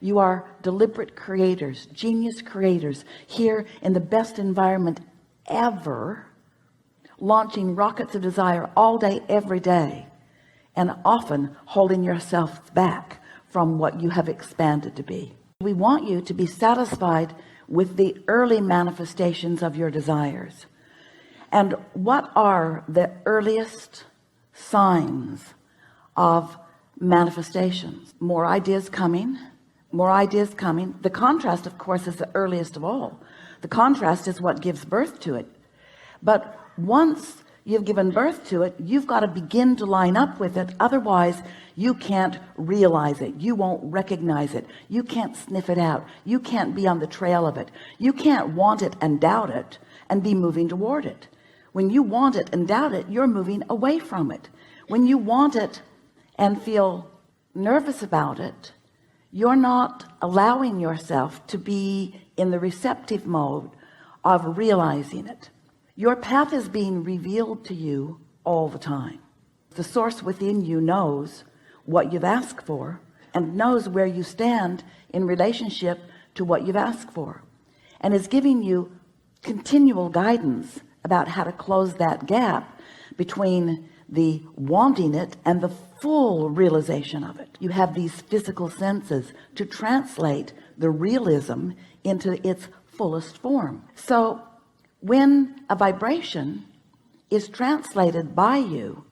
You are deliberate creators, genius creators, here in the best environment ever, launching rockets of desire all day, every day, and often holding yourself back from what you have expanded to be. We want you to be satisfied with the early manifestations of your desires. And what are the earliest signs of manifestations? More ideas coming, more ideas coming. The contrast, of course, is the earliest of all. The contrast is what gives birth to it. But once you've given birth to it, you've got to begin to line up with it. Otherwise you can't realize it, you won't recognize it, you can't sniff it out, you can't be on the trail of it, you can't want it and doubt it and be moving toward it. When you want it and doubt it, you're moving away from it. When you want it and feel nervous about it, you're not allowing yourself to be in the receptive mode of realizing it. Your path is being revealed to you all the time. The source within you knows what you've asked for and knows where you stand in relationship to what you've asked for, and is giving you continual guidance about how to close that gap between the wanting it and the full realization of it. You have these physical senses to translate the realism into its fullest form. So when a vibration is translated by you,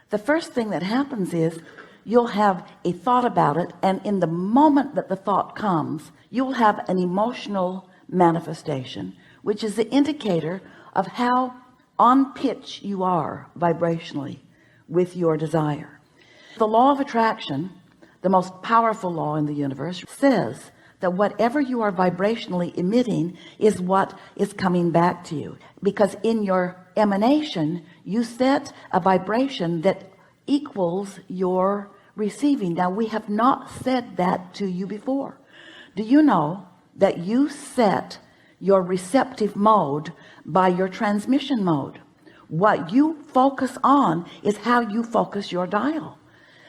the first thing that happens is you'll have a thought about it, and in the moment that the thought comes, you'll have an emotional manifestation, which is the indicator of how on pitch you are vibrationally with your desire. The law of attraction, the most powerful law in the universe, says that whatever you are vibrationally emitting is what is coming back to you, because in your emanation you set a vibration that equals your receiving. Now, we have not said that to you before. Do you know that you set your receptive mode by your transmission mode? What you focus on is how you focus your dial.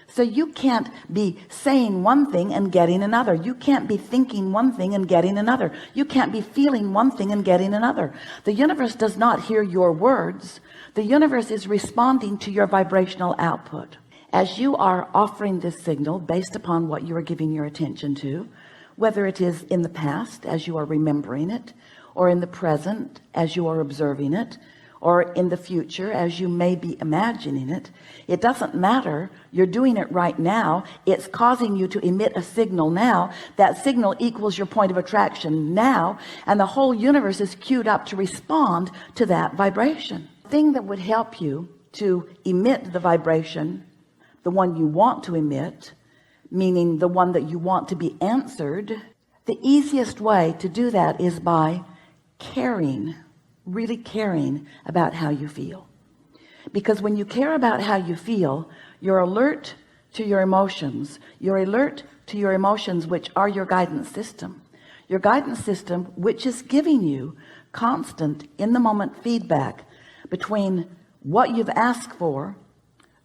So you can't be saying one thing and getting another. You can't be thinking one thing and getting another. You can't be feeling one thing and getting another. The universe does not hear your words. The universe is responding to your vibrational output. As you are offering this signal based upon what you are giving your attention to, whether it is in the past as you are remembering it, or in the present as you are observing it, or in the future as you may be imagining it, it doesn't matter. You're doing it right now. It's causing you to emit a signal now. That signal equals your point of attraction now, and the whole universe is queued up to respond to that vibration. The thing that would help you to emit the vibration, the one you want to emit, meaning the one that you want to be answered, the easiest way to do that is by caring, really caring about how you feel. Because when you care about how you feel, you're alert to your emotions. You're alert to your emotions, which are your guidance system. Your guidance system, which is giving you constant in the moment feedback between what you've asked for.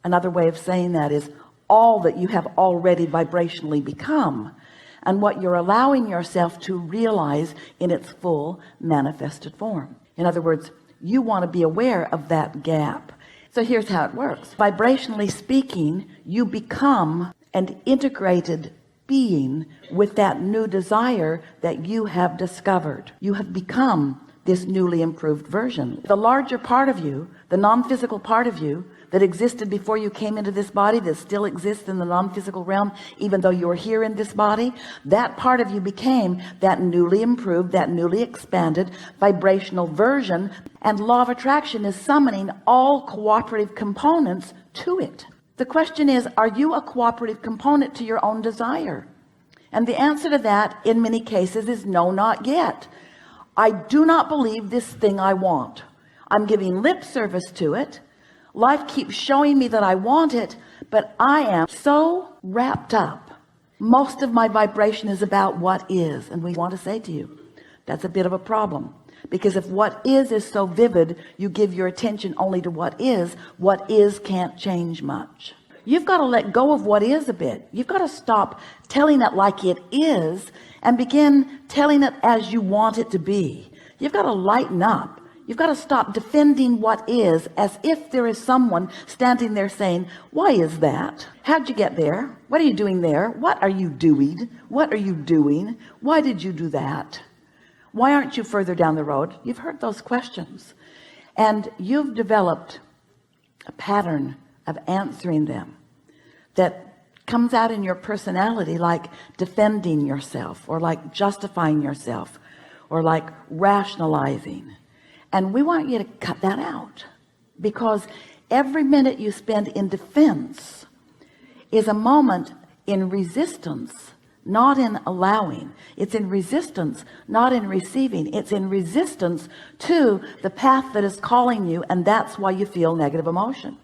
Another way of saying that is all that you have already vibrationally become, and what you're allowing yourself to realize in its full manifested form. In other words, you want to be aware of that gap. So here's how it works. Vibrationally speaking, you become an integrated being with that new desire that you have discovered. You have become this newly improved version. The larger part of you, the non-physical part of you that existed before you came into this body, that still exists in the non-physical realm even though you're here in this body, that part of you became that newly improved, that newly expanded vibrational version, and law of attraction is summoning all cooperative components to it. The question is, are you a cooperative component to your own desire? And the answer to that in many cases is no, not yet. I do not believe this thing I want. I'm giving lip service to it. Life keeps showing me that I want it, but I am so wrapped up. Most of my vibration is about what is, and we want to say to you, that's a bit of a problem, because if what is so vivid, you give your attention only to what is can't change much. you've got to let go of what is a bit. You've got to stop telling it like it is and begin telling it as you want it to be. You've got to lighten up. You've got to stop defending what is as if there is someone standing there saying, why is that? How'd you get there? What are you doing there? What are you doing? What are you doing? Why did you do that? Why aren't you further down the road? You've heard those questions, and you've developed a pattern of answering them that comes out in your personality, like defending yourself, or like justifying yourself, or like rationalizing. And we want you to cut that out, because every minute you spend in defense is a moment in resistance, not in allowing. It's in resistance, not in receiving. It's in resistance to the path that is calling you, and that's why you feel negative emotion.